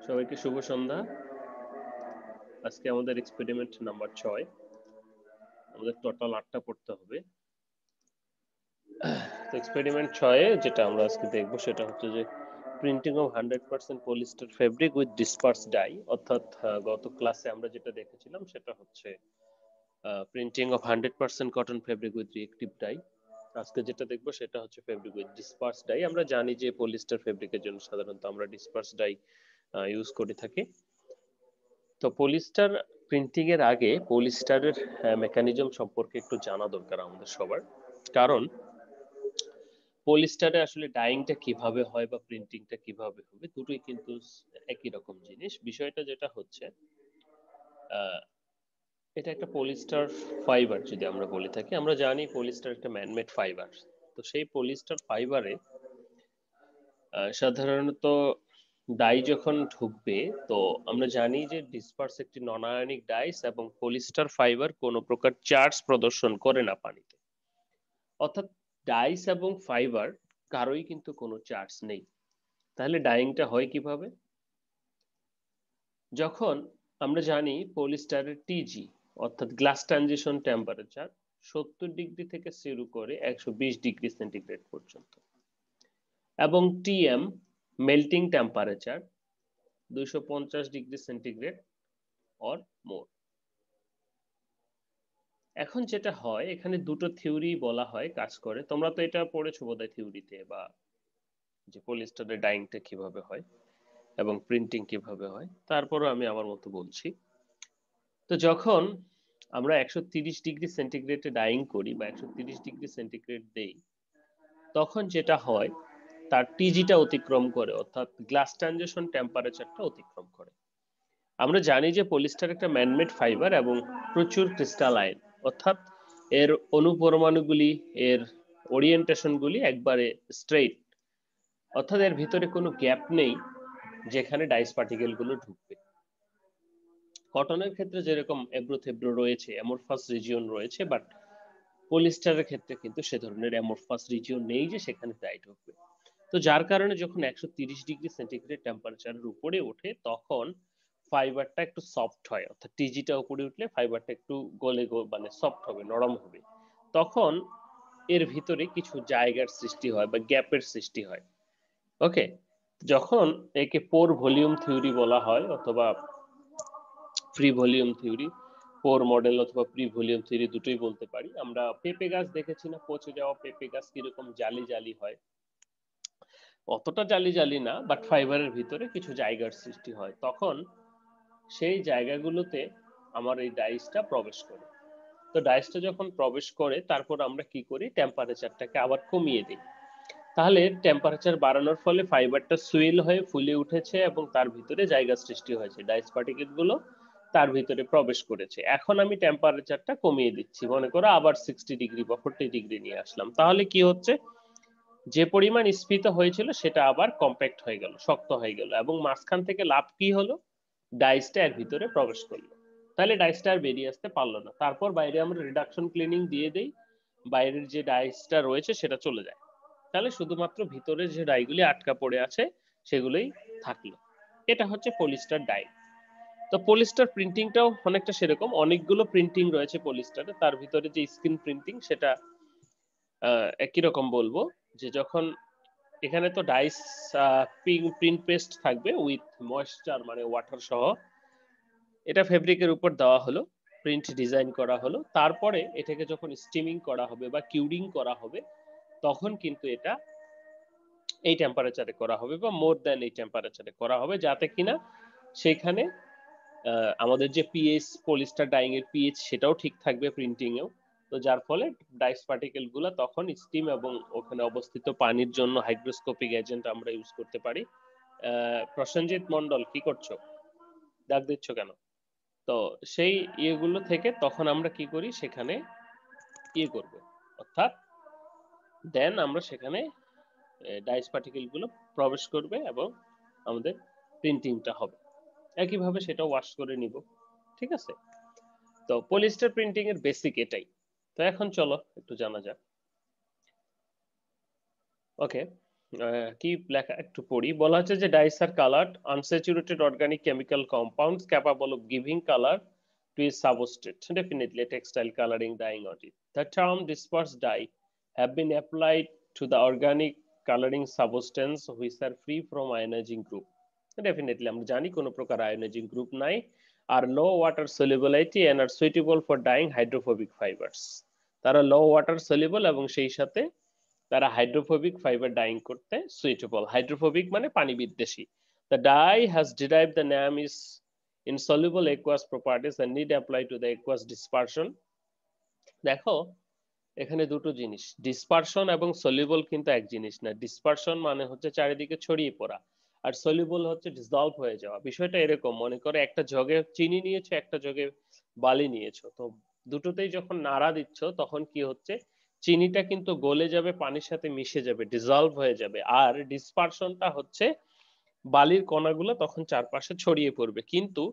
সবাইকে শুভ সন্ধ্যা। আজকে আমাদের এক্সপেরিমেন্ট নাম্বার 6। আমাদের টোটাল 8টা পড়তে হবে। তো এক্সপেরিমেন্ট 6 যেটা আমরা আজকে দেখব সেটা হচ্ছে যে printing of 100% polyester fabric with disperse dye. অর্থাৎ গত ক্লাসে আমরা যেটা দেখেছিলাম সেটা হচ্ছে printing of 100% cotton fabric with reactive dye. আজকে যেটা দেখবো সেটা হচ্ছে ফেব্রিক উইথ ডিসপার্স ডাই। আমরা জানি যে পলিস্টার ফেব্রিকের জন্য সাধারণত আমরা ডিসপার্স ডাই ইউজ করে থাকি। তো পলিস্টার প্রিন্টিং এর আগে পলিস্টারের মেকানিজম সম্পর্কে একটু জানা দরকার আমাদের সবার। কারণ পলিস্টারে আসলে ডাইংটা কিভাবে হয় বা প্রিন্টিংটা কিভাবে হবে দুটোই কিন্তু একই রকম জিনিস। বিষয়টা যেটা হচ্ছে এটা একটা পলিস্টার ফাইবার যদি আমরা বলে থাকি, আমরা জানি পলিস্টার একটা ম্যানমেড ফাইবার। তো সেই পলিস্টার ফাইবারে সাধারণত ডাই যখন ঢুকবে, তো আমরা জানি যে ডিসপার্স একটি নন আয়নিক ডাইস এবং পলিস্টার ফাইবার কোনো প্রকার চার্জ প্রদর্শন করে না পানিতে। অর্থাৎ ডাইস এবং ফাইবার কারোই কিন্তু কোনো চার্জ নেই। তাহলে ডাইংটা হয় কিভাবে? যখন আমরা জানি পলিস্টারের টিজি অর্থাৎ গ্লাস ট্রানজিশন টেম্পারেচার 70 ডিগ্রি থেকে শুরু করে 120 ডিগ্রি সেন্টিগ্রেড পর্যন্ত, এবং TM melting temperature 250 degree centigrade or more. এখন যেটা হয় এখানে দুটো থিওরি বলা হয় কাজ করে। তোমরা তো এটা পড়েছো বোধহয় থিওরিতে, বা যে পলিস্টারের ডাইংটা কিভাবে হয় এবং প্রিন্টিং কিভাবে হয়। তারপরও আমি আমার মতো বলছি। তো যখন আমরা 130 ডিগ্রি সেন্টিগ্রেডে ডাইং করি বা 130 ডিগ্রি সেন্টিগ্রেড দেই, তখন যেটা হয় তার টিজিটা অতিক্রম করে, অর্থাৎ গ্লাস ট্রানজিশন টেম্পারেচারটা অতিক্রম করে। আমরা জানি যে পলিস্টার একটা ম্যানমেড ফাইবার এবং প্রচুর ক্রিস্টালাইন, অর্থাৎ এর অনুপরমাণুগুলি, এর ওরিয়েন্টেশনগুলি একবারে স্ট্রেইট, অর্থাৎ এর ভিতরে কোনো গ্যাপ নেই যেখানে ডাইস পার্টিকেলগুলো ঢুকবে। কটনের ক্ষেত্রে যেরকম এব্রো থেব্রো রয়েছে, অ্যামরফাস রিজিয়ন রয়েছে, বাট পলিস্টারের ক্ষেত্রে কিন্তু সে ধরনের অ্যামরফাস রিজিয়ন নেই যে সেখানে ডাই ঢুকবে। তো যার কারণে যখন 130 ডিগ্রি সেন্টিগ্রেড টেম্পারেচারের উপরে ওঠে তখন ফাইবারটা একটু সফট হয়, অর্থাৎ টিজিটা উপরে উঠলে ফাইবারটা একটু গলে মানে সফট হবে, নরম হবে। তখন এর ভিতরে কিছু জায়গার সৃষ্টি হয় বা গ্যাপের সৃষ্টি হয়। ওকে, যখন একে পোর ভলিউম থিওরি বলা হয় অথবা ফ্রি ভলিউম থিওরি, পোর মডেল অথবা প্রি ভলিউম থিওরি দুটোই বলতে পারি। আমরা পেঁপে গাছ দেখেছি না, পচে যাওয়া পেঁপে গাছ কিরকম জালি জালি হয়, অতটা জালি জালি না, বাট ফাইবারের ভিতরে কিছু জায়গার সৃষ্টি হয়। তখন সেই জায়গাগুলোতে আমার এই ডাইসটা প্রবেশ করে। তো ডাইসটা যখন প্রবেশ করে তারপর আমরা কি করি, টেম্পারেচারটাকে আবার কমিয়ে দিই। তাহলে টেম্পারেচার বাড়ানোর ফলে ফাইবারটা সুইল হয়ে ফুলে উঠেছে এবং তার ভিতরে জায়গা সৃষ্টি হয়েছে, ডাইস পার্টিকেল গুলো তার ভিতরে প্রবেশ করেছে। এখন আমি টেম্পারেচারটা কমিয়ে দিচ্ছি, মনে করো আবার 60 ডিগ্রি বা 40 ডিগ্রি নিয়ে আসলাম। তাহলে কি হচ্ছে, যে পরিমাণ স্ফীত হয়েছিল সেটা আবার কম্প্যাক্ট হয়ে গেল, শক্ত হয়ে গেল, এবং মাঝখান থেকে লাভ কি হলো, ডাইসটা এর ভিতরে প্রবেশ করলো। তাহলে ডাইসটা আর বেরিয়ে আসতে পারলো না। তারপর বাইরে আমরা রিডাকশন ক্লিনিং দিয়ে দেই, বাইরের যে ডাইসটা রয়েছে সেটা চলে যায়। তাহলে শুধুমাত্র ভিতরে যে ডাইগুলি আটকা পড়ে আছে সেগুলোই থাকলো। এটা হচ্ছে পলিস্টার ডাই। তো পলিস্টার প্রিন্টিংটাও অনেকটা সেরকম, অনেকগুলো প্রিন্টিং রয়েছে পলিস্টারে। তার ভিতরে যে স্ক্রিন প্রিন্টিং সেটা একই রকম বলবো, যে যখন এখানে তো ডাইস প্রিন্ট পেস্ট থাকবে উইথ ময়েশ্চার মানে ওয়াটার সহ, এটা ফেব্রিকের উপর দেওয়া হলো, প্রিন্ট ডিজাইন করা হলো, তারপরে এটাকে যখন স্টিমিং করা হবে বা কিউরিং করা হবে তখন কিন্তু এটা এই টেম্পারেচারে করা হবে বা মোর দ্যান এই টেম্পারেচারে করা হবে, যাতে কিনা সেখানে আমাদের যে পিএইচ, পলিস্টার ডাইং এর পিএইচ সেটাও ঠিক থাকবে প্রিন্টিং এও। তো যার ফলে ডাইস পার্টিকেল গুলা তখন স্টিম এবং ওখানে অবস্থিত পানির জন্য হাইগ্রোস্কোপিক এজেন্ট আমরা ইউজ করতে পারি। প্রসেনজিৎ মন্ডল কি করছো, ডাক দিচ্ছ কেন? তো সেই ইয়েগুলো থেকে তখন আমরা কি করি, সেখানে ইয়ে করব, অর্থাৎ দেন আমরা সেখানে ডাইস পার্টিকেল গুলো প্রবেশ করবে এবং আমাদের প্রিন্টিংটা হবে। একইভাবে সেটা ওয়াশ করে নিব। ঠিক আছে? তো পলিস্টার প্রিন্টিং এর বেসিক এটাই। তো এখন চলো একটু জানা যাক। ওকে, কি লেখা একটু পড়ি। বলা হচ্ছে যে dyes are colored unsaturated organic chemical compounds capable of giving color to a substrate, definitely a textile coloring dyeing on it. The term dispersed dye have been applied to the organic coloring substance which are free from ionizing group. Definitely আমরা জানি কোনো প্রকার ionizing group নাই, are low water solubility and are suitable for dyeing hydrophobic fibers. তারা low water soluble এবং সেই সাথে তারা হাইড্রোফোবিক ফাইবার ডাইং করতে সুইটেবল। হাইড্রোফোবিক মানে পানি বিদ্বেষী। The dye has derived the name is insoluble aqueous properties and need apply to the aqueous dispersion. দেখো এখানে দুটো জিনিস, ডিসপারশন এবং সলিউবল কিন্তু এক জিনিস না। ডিসপারশন মানে হচ্ছে চারিদিকে ছড়িয়ে পড়া, আর সলিউবল হচ্ছে ডিসলভ হয়ে যাওয়া। বিষয়টা এরকম, মনে করো একটা জগে চিনি নিয়েছো, একটা জগে বালি নিয়েছো, তো দুটোতেই যখন নাড়া দিচ্ছ তখন কি হচ্ছে, চিনিটা কিন্তু গলে যাবে, পানির সাথে মিশে যাবে, ডিসলভ হয়ে যাবে। আর ডিসপারশনটা হচ্ছে বালির কণাগুলো তখন চারপাশে ছড়িয়ে পড়বে, কিন্তু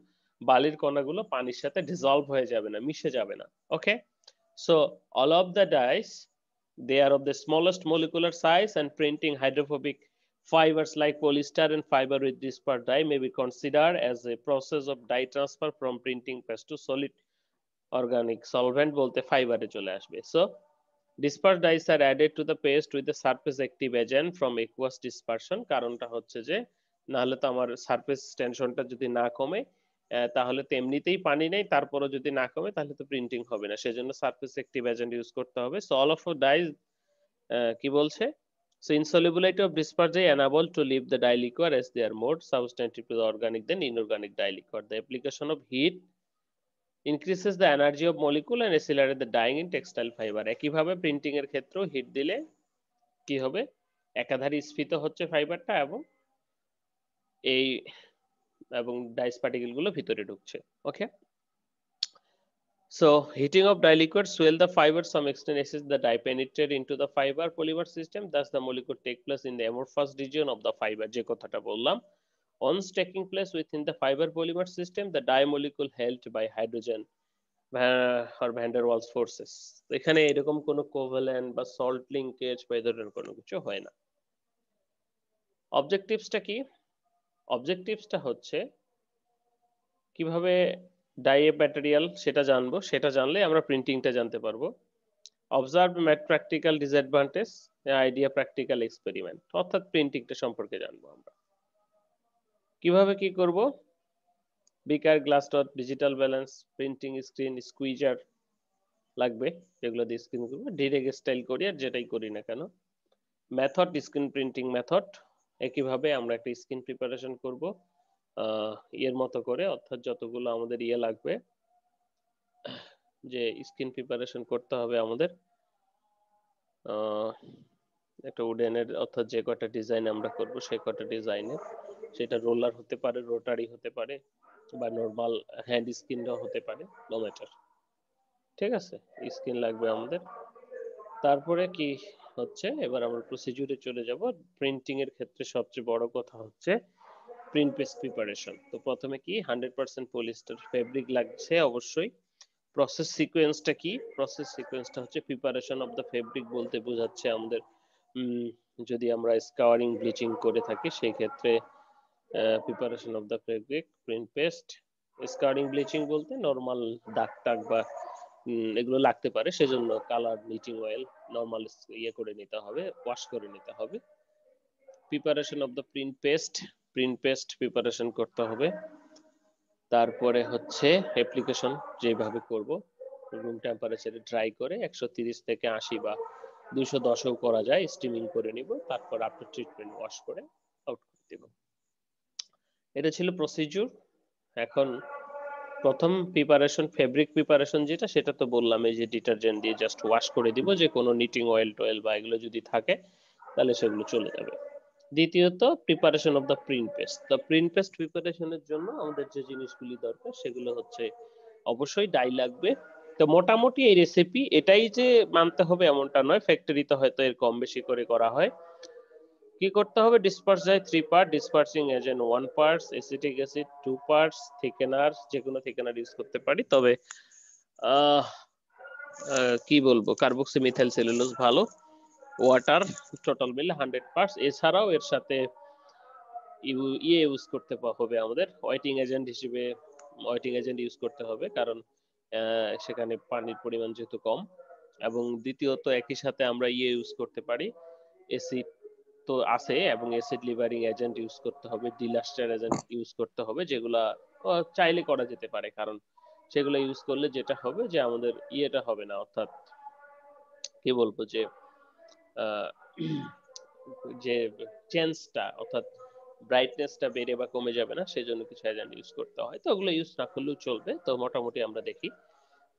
বালির কণাগুলো পানির সাথে ডিসলভ হয়ে যাবে না, মিশে যাবে না। ওকে, so all of the dyes, they are of the smallest molecular size and printing hydrophobic fibers like polyester and fiber with dispersed dye may be considered as a process of dye transfer from printing paste to solid organic solvent বলতে ফাইবারে চলে আসবে। So dispersed dyes are added to the paste with the surface active agent from aqueous dispersion। কারণটা হচ্ছে যে নাহলে তো আমার সারফেস টেনশনটা যদি না কমে, তাহলে তো এমনিতেই পানি নেই, তারপরও যদি না কমে তাহলে তো প্রিন্টিং হবে না, সেজন্য সারফেস অ্যাক্টিভ এজেন্ট ইউজ করতে হবে। সো অল অফ ডাইজ কি বলছে, so insolubility of dispersed dye enable to leave the dye liquor as they are more substantive to the organic than inorganic dye liquor. The application of heat increases the energy of molecule and accelerate the dyeing in textile fiber. একইভাবে printing এর ক্ষেত্রেও hit দিলে কি হবে, একাধারে স্ফীত হচ্ছে ফাইবারটা এবং এই এবং ডাইস পার্টিকেল গুলো ভিতরে ঢুকছে। ওকে, so heating of dye liquid swell the fiber some extent as the dye penetrate into the fiber polymer system, thus the molecule take place in the amorphous region of the fiber, যে কথাটা বললাম। Once taking place within the fiber polymer system, the dye molecule held by hydrogen or van der Waals forces, এখানে এরকম কোনো covalent বা salt linkage বা এই ধরনের কোনো কিছু হয় না। অবজেক্টিভসটা কি, অবজেক্টিভসটা হচ্ছে কিভাবে ডাই ম্যাটেরিয়াল সেটা জানবো, সেটা জানলে আমরা প্রিন্টিংটা জানতে পারবো। Observe mat practical disadvantage idea practical experiment, অর্থাৎ প্রিন্টিংটা সম্পর্কে জানবো আমরা কিভাবে কি করব। Beaker, glass dot, digital balance, printing screen, squeezer লাগবে, যেগুলো দিয়ে স্ক্রিন করবো, ডিরেক্ট স্টাইল করি আর যেটাই করি না কেন। মেথড, স্ক্রিন প্রিন্টিং মেথড, একইভাবে আমরা একটা স্ক্রিন প্রিপারেশন করব এর মতো করে, অর্থাৎ যতগুলো আমাদের ইয়ে লাগবে, যে স্ক্রিন প্রিপারেশন করতে হবে আমাদের একটা উডেনের, অর্থাৎ যে কটা ডিজাইন আমরা করব সেই কটা ডিজাইনের, সেটা রোলার হতে পারে, রোটারি হতে পারে, বা নরমাল হ্যান্ড স্ক্রিনও হতে পারে, নো ম্যাটার। ঠিক আছে, স্ক্রিন লাগবে আমাদের। তারপরে কি হচ্ছে, এবার আমরা প্রসিডিউরে চলে যাব। প্রিন্টিং এর ক্ষেত্রে সবচেয়ে বড় কথা হচ্ছে প্রিন্ট পেজ প্রিপারেশন। তো প্রথমে কি 100% পলিস্টার ফেব্রিক লাগছে অবশ্যই। প্রসেস সিকোয়েন্সটা কি, প্রসেস সিকোয়েন্সটা হচ্ছে প্রিপারেশন অফ দ্য ফেব্রিক বলতে বোঝাচ্ছে আমাদের যদি আমরা স্কাওয়ারিং ব্লিচিং করে থাকি সেই ক্ষেত্রে preparation of the fabric, print paste. Scouring bleaching বলতে নরমাল দাগ টাগ বা এগুলো লাগতে পারে, সেজন্য কালার ব্লিচিং অয়েল নরমাল ইয়ে করে নিতে হবে, ওয়াশ করে নিতে হবে। Preparation of the print paste, print paste preparation করতে হবে। তারপরে হচ্ছে অ্যাপ্লিকেশন যেভাবে করব, রুম টেম্পারেচারে ড্রাই করে 130 থেকে 80 বা 210ও করা যায়, স্টিমিং করে নিব, তারপর আফটার ট্রিটমেন্ট ওয়াশ করে আউট করে দেব। এটা ছিল প্রসিডিউর। এখন প্রথম প্রিপারেশন ফেব্রিক প্রিপারেশন যেটা, সেটা তো বললাম এই যে ডিটারজেন্ট দিয়ে জাস্ট ওয়াশ করে দিব, যে কোনো নিটিং অয়েল টয়েল বা এগুলো যদি থাকে তাহলে সেগুলো চলে যাবে। দ্বিতীয়ত preparation of the print paste. তো প্রিন্ট পেস্ট প্রিপারেশনের জন্য আমাদের যে জিনিসগুলি দরকার সেগুলো হচ্ছে অবশ্যই ডাই লাগবে। তো মোটামুটি এই রেসিপি এটাই যে মানতে হবে এমনটা নয়, ফ্যাক্টরিতে হয়তো এর কম বেশি করে করা হয়। কি করতে হবে, disperse dye 3 part, dispersing agent 1 part, acetic acid 2 parts, thickener যে কোনো থিকেনার ইউজ করতে পারি, তবে কি বলবো কার্বক্সি মিথাইল সেলুলোজ ভালো, ওয়াটার টোটাল মিলে 100 এছাড়াও এর সাথে ইউজ করতে হবে আমাদের ওয়েটিং এজেন্ট হিসেবে ওয়েটিং এজেন্ট ইউজ করতে হবে, কারণ সেখানে পানির পরিমাণ যেহেতু কম। এবং দ্বিতীয়ত একই সাথে আমরা ইউজ করতে পারি অ্যাসিড তো আছে, এবং অ্যাসিড লিভারিং এজেন্ট ইউজ করতে হবে, ডিলাস্টার এজেন্ট ইউজ করতে হবে, যেগুলা চাইলে করা যেতে পারে। কারণ সেগুলো ইউজ করলে যেটা হবে যে আমাদের ইয়েটা হবে না, অর্থাৎ কি বলবো যে যে চেঞ্জটা অর্থাৎ ব্রাইটনেসটা বেড়ে বা কমে যাবে না, সেজন্য কিছু এজেন্ট ইউজ করতে হয়। তো ওগুলো ইউজ না করলেও চলবে। তো মোটামুটি আমরা দেখি।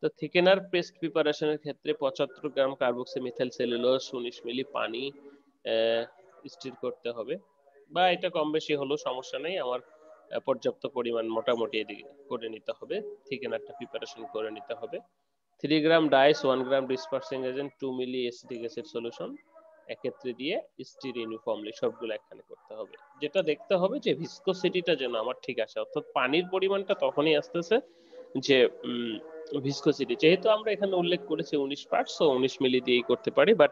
তো থিকেনার পেস্ট প্রিপারেশনের ক্ষেত্রে 75 গ্রাম কার্বক্সিমিথাইল সেলুলোজ 19 মিলি পানি স্টির করতে হবে, বা এটা কম বেশি হলো সমস্যা নেই। আমার পর্যাপ্ত পরিমাণ মোটামুটি এদিকে করে নিতে হবে, থিকেনারটা প্রিপারেশন করে নিতে হবে। 3 গ্রাম ডাইস, 1 গ্রাম ডিসপার্সিং এজেন্ট, 2 মিলি এসিটিক অ্যাসিড সলিউশন একত্রে দিয়ে স্টির ইউনিফর্মলি সবগুলো একখানে করতে হবে। যেটা দেখতে হবে যে ভিসকোসিটিটা যেন আমার ঠিক আছে, অর্থাৎ পানির পরিমাণটা তখনই আসতেছে যে ভিসকোসিটি, যেহেতু আমরা এখানে উল্লেখ করেছি 19 সো 19 মিলি দিয়েই করতে পারি, বাট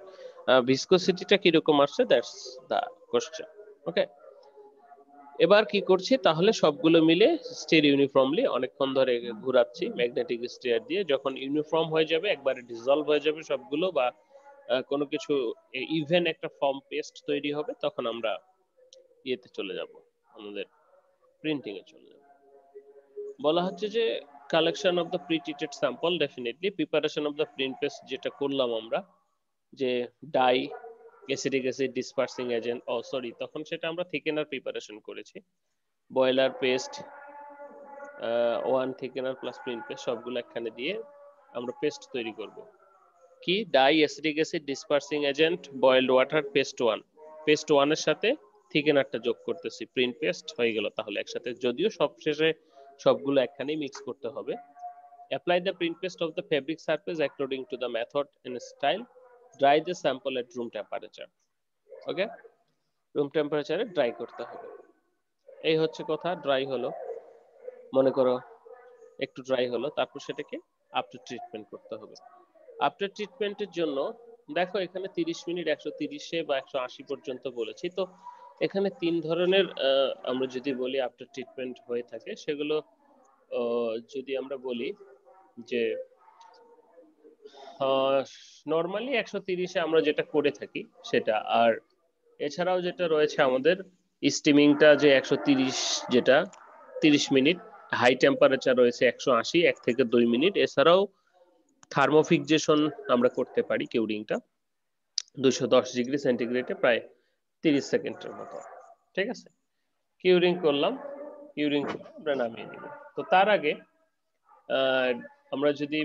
ভিসকোসিটিটা কিরকম আসছে দ্যাটস দা কোশ্চেন। ওকে, এবার কি করছি তাহলে সবগুলো মিলে স্টির ইউনিফর্মলি অনেকক্ষণ ধরে ঘোরাচ্ছি ম্যাগনেটিক স্টিয়ার দিয়ে। যখন ইউনিফর্ম হয়ে যাবে, একবারে ডিসলভ হয়ে যাবে সবগুলো, বা কোনো কিছু ইভেন একটা ফর্ম পেস্ট তৈরি হবে, তখন আমরা ইয়েতে চলে যাব, আমাদের প্রিন্টিং এ চলে যাব। বলা হচ্ছে যে collection of the pretreated sample, definitely preparation of the print paste যেটা করলাম আমরা, যে dye, acetic acid, dispersing agent, sorry তখন সেটা আমরা থিকেনার প্রিপারেশন করেছি, boiler paste, 1 thickener plus print paste সবগুলো একখানে দিয়ে আমরা পেস্ট তৈরি করব। কি dye, acetic acid, dispersing agent, boiled water, paste 1, paste 1 এর সাথে থিকেনারটা যোগ করতেছি, প্রিন্ট পেস্ট হয়ে গেল তাহলে একসাথে, যদিও সবশেষে সবগুলো একখানেই মিক্স করতে হবে। Apply the print paste of the fabric surface according to the method and style, dry the sample at room temperature. Okay, room টেম্পারেচারে ড্রাই করতে হবে। এই হচ্ছে কথা। ড্রাই হলো, মনে করো একটু ড্রাই হলো, তারপর সেটাকে আফটার ট্রিটমেন্ট করতে হবে। আফটার ট্রিটমেন্টের জন্য দেখো এখানে 30 মিনিট 130 বা 180 পর্যন্ত বলেছি। তো এখানে 3 ধরনের আমরা যদি বলি আফটার ট্রিটমেন্ট হয়ে থাকে, সেগুলো যদি আমরা বলি যে নর্মালি 130-এ আমরা যেটা করে থাকি সেটা, আর এছাড়াও যেটা রয়েছে আমাদের স্টিমিংটা যে 130, যেটা 30 মিনিট, হাই টেম্পারেচার রয়েছে 180, 1 থেকে 2 মিনিট। এছাড়াও থার্মোফিকজেশন আমরা করতে পারি কিউরিংটা 210 ডিগ্রি সেন্টিগ্রেডে প্রায় 30 সেকেন্ডের মতো। ঠিক আছে, কিউরিং করলাম, কিউরিং আমরা নামিয়ে নিব। তো তার আগে আমরা যদি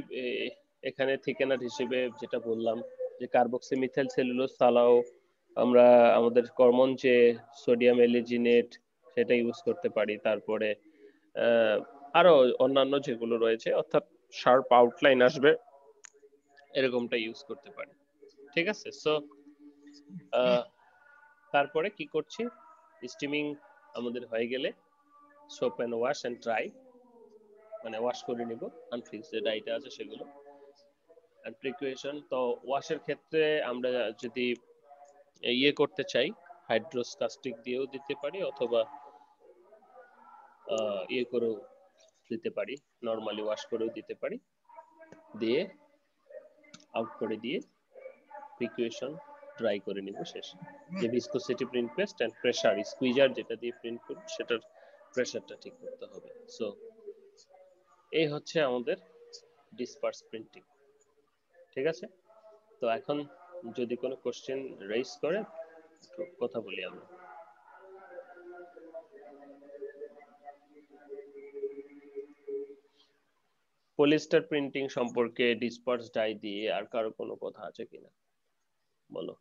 এখানে থিকেনার হিসেবে যেটা বললাম যে কার্বক্সিমিথাইল সেলুলোজ ছাড়াও আমরা আমাদের কমন যে সোডিয়াম এলিজিনেট সেটা ইউজ করতে পারি। তারপরে আরো অন্যান্য যেগুলো রয়েছে, অর্থাৎ শার্প আউটলাইন আসবে এরকমটা ইউজ করতে পারি। ঠিক আছে, সো তারপরে কি করছি, স্টিমিং আমাদের হয়ে গেলে soap and wash and dry, মানে ওয়াশ করে নিব আনফিক্স যে ডাইটা আছে সেগুলো, এন্ড প্রিকুয়েশন। তো ওয়াশের ক্ষেত্রে আমরা যদি ইয়ে করতে চাই, হাইড্রোস্টাস্টিক দিয়েও দিতে পারি, অথবা ইয়ে করেও দিতে পারি, নর্মালি ওয়াশ করেও দিতে পারি। দিয়ে আউট করে দিয়ে প্রিকুয়েশন ড্রাই করে নিব শেষ। যে viscosity print paste and pressure squeezer যেটা দিয়ে প্রিন্ট করব সেটার প্রেসারটা ঠিক করতে হবে। সো এই হচ্ছে আমাদের ডিসপার্স প্রিন্টিং। ঠিক আছে, তো এখন যদি কোনো কোশ্চেন রেইজ করে কথা বলি আমরা। পলিস্টার প্রিন্টিং সম্পর্কে ডিসপার্স ডাই দিয়ে আর কারো কোনো কথা আছে কিনা বলো।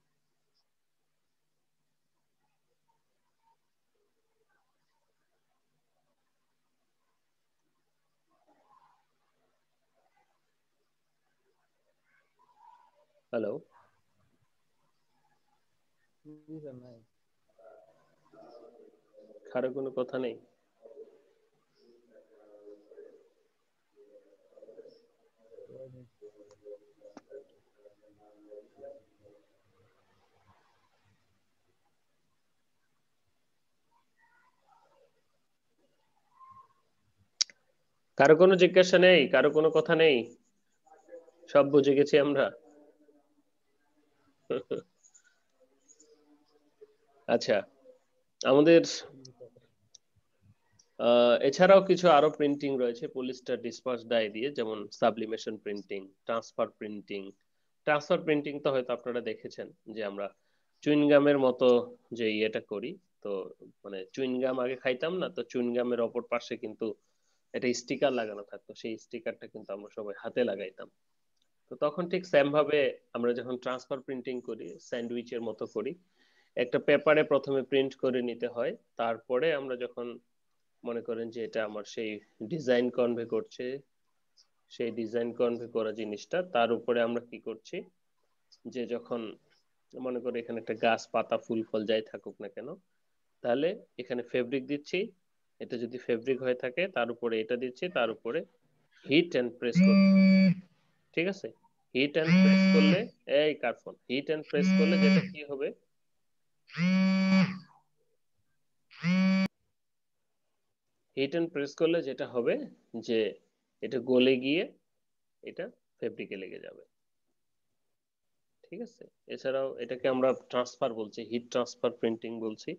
হ্যালো, কারো কোনো কথা নেই? কারো কোনো জিজ্ঞাসা নেই, কারো কোনো কথা নেই, সব বুঝে গেছি আমরা। আচ্ছা, আমাদের এছাড়াও কিছু আরো প্রিন্টিং রয়েছে পলিস্টার ডিসপার্স ডাই দিয়ে, যেমন sublimation printing, transfer printing. Transfer printing তো হয়তো আপনারা দেখেছেন, যে আমরা চুইনগামের মতো যে ইয়েটা করি। তো মানে চুইনগাম আগে খাইতাম না, তো চুইনগামের অপর পাশে কিন্তু একটা স্টিকার লাগানো থাকতো, সেই স্টিকারটা কিন্তু আমরা সবাই হাতে লাগাইতাম। তো তখন ঠিক সেম ভাবে আমরা যখন ট্রান্সফার প্রিন্টিং করি, স্যান্ডউইচের মতো করি, একটা পেপারে প্রথমে প্রিন্ট করে নিতে হয়, তারপরে আমরা যখন মনে করেন যে এটা আমার সেই ডিজাইন কনভে করছে, সেই ডিজাইন কনভে করা জিনিসটা তার উপরে আমরা কি করছি, যে যখন মনে করি এখানে একটা গাছ, পাতা, ফুল ফল যাই থাকুক না কেন, তাহলে এখানে ফেব্রিক দিচ্ছি। এটা যদি ফেব্রিক হয়ে থাকে তার উপরে এটা দিচ্ছি, তার উপরে হিট এন্ড প্রেস করছি। ঠিক আছে, হিট এন্ড প্রেস করলে, এই কার্বন, হিট এন্ড প্রেস করলে যেটা কি হবে, হিট এন্ড প্রেস করলে যেটা হবে যে এটা গলে গিয়ে এটা ফেব্রিকে লেগে যাবে। ঠিক আছে, এছাড়াও এটাকে আমরা ট্রান্সফার বলছি, হিট ট্রান্সফার প্রিন্টিং বলছি।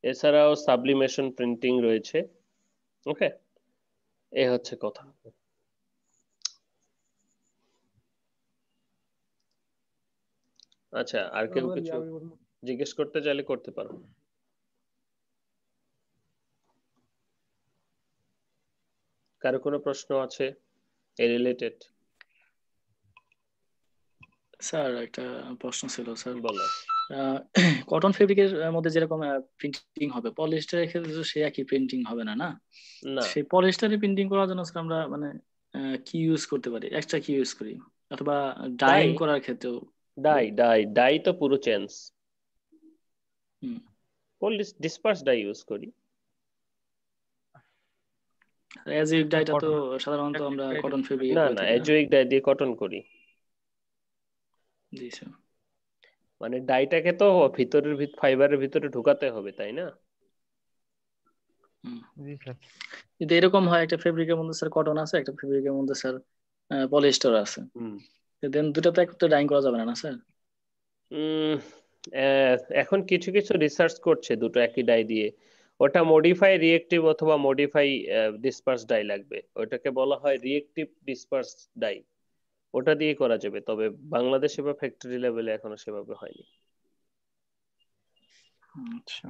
এছাড়াও সাবলিমেশন প্রিন্টিং রয়েছে। ওকে, এ হচ্ছে কথা। আচ্ছা, আর কেউ কিছু জিজ্ঞেস করতে চাইলে করতে পারো। কারো কোনো প্রশ্ন আছে এ রিলেটেড? স্যার একটা প্রশ্ন ছিল স্যার। বলো। কটন ফেব্রিকের মধ্যে যেরকম প্রিন্টিং হবে, পলিস্টারের ক্ষেত্রে তো সে একই প্রিন্টিং হবে না, না? না, সেই পলিস্টারে প্রিন্টিং করার জন্য স্যার আমরা মানে কি ইউজ করতে পারি, এক্সট্রা কি ইউজ করি, অথবা ডাই, ডাইং করার ক্ষেত্রেও? ডাই তো পুরো চেঞ্জ। হুম। পলিশ ডিসপার্স ডাই ইউজ করি। অ্যাজিড ডাইটা তো কটন সাধারণত আমরা কটন ফেব্রিকে না করে না, থাকি, না? অ্যাজোয়িক ডাই দিয়ে কটন করি। জি স্যার। মানে ডাইটাকে তো ভিতরের ফাইবারের ভিতরে ঢুকাতে হবে, তাই না? হুম। জি স্যার। যদি এরকম হয় একটা ফেব্রিকের মধ্যে স্যার কটন আছে, একটা ফেব্রিকের মধ্যে স্যার পলিস্টার আছে, হুম। দেন দুটাতে একটু ডাইং করা যাবে না, না স্যার? উম, এখন কিছু কিছু রিসার্চ করছে দুটো একই ডাই দিয়ে, ওটা মডিফাই রিয়েক্টিভ অথবা মডিফাই ডিসপার্স ডাই লাগবে, ওটাকে বলা হয় রিয়েক্টিভ ডিসপার্স ডাই। ওটা দিয়ে করা যাবে, তবে বাংলাদেশে বা ফ্যাক্টরি লেভেলে এখনো সেভাবে হয়নি। আচ্ছা।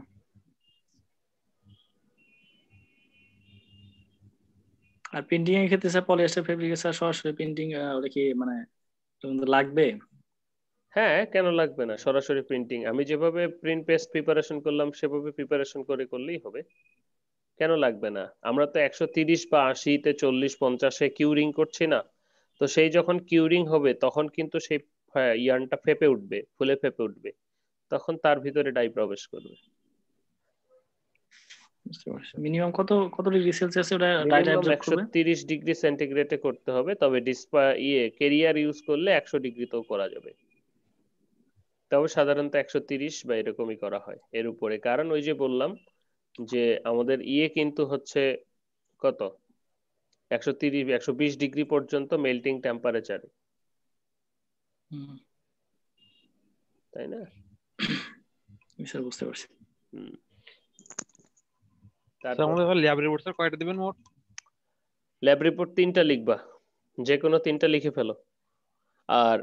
আর প্রিন্টিং এর ক্ষেত্রে স্যার পলিয়েস্টার ফেব্রিকে স্যার সরাসরি প্রিন্টিং ওটা কি মানে লাগবে? হ্যাঁ, কেন লাগবে না, সরাসরি প্রিন্টিং আমি যেভাবে প্রিন্ট পেস্ট প্রিপারেশন করলাম সেভাবে প্রিপারেশন করে করলেই হবে। কেন লাগবে না? আমরা তো 130 বা 80-তে, 40-50-এ কিউরিং করছি না? তো সেই যখন কিউরিং হবে তখন কিন্তু সেই ইয়ার্নটা ফেপে উঠবে, ফুলে ফেপে উঠবে, তখন তার ভিতরে ডাই প্রবেশ করবে। বুঝতে পারছি। মিনিমাম কত কত ডিগ্রি সেলসিয়াসে ওটা ডাইটা মিনিমাম অ্যাবজর্ব একশো করবে? তিরিশ ডিগ্রি সেন্টিগ্রেডে করতে হবে, তবে কেরিয়ার ইউজ করলে 100 ডিগ্রিতেও করা যাবে। তবে সাধারণত 130 বা এরকমই করা হয় এর উপরে, কারণ ওই যে বললাম যে আমাদের কিন্তু হচ্ছে কত, 130 120 ডিগ্রি পর্যন্ত মেল্টিং টেম্পারেচারে, হুম। তাই না? স্যার বুঝতে পারছি। হুম। স্যার তারপর আমাদের ল্যাব রিপোর্ট স্যার কয়টা দিবেন মোট? ল্যাব রিপোর্ট 3টা লিখবা, যে কোনো 3টা লিখে ফেলো। আর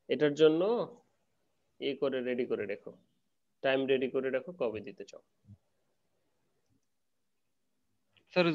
এটার জন্য করে রেডি করে রেখো, টাইম রেডি করে রাখো, কবে দিতে চাও। স্যার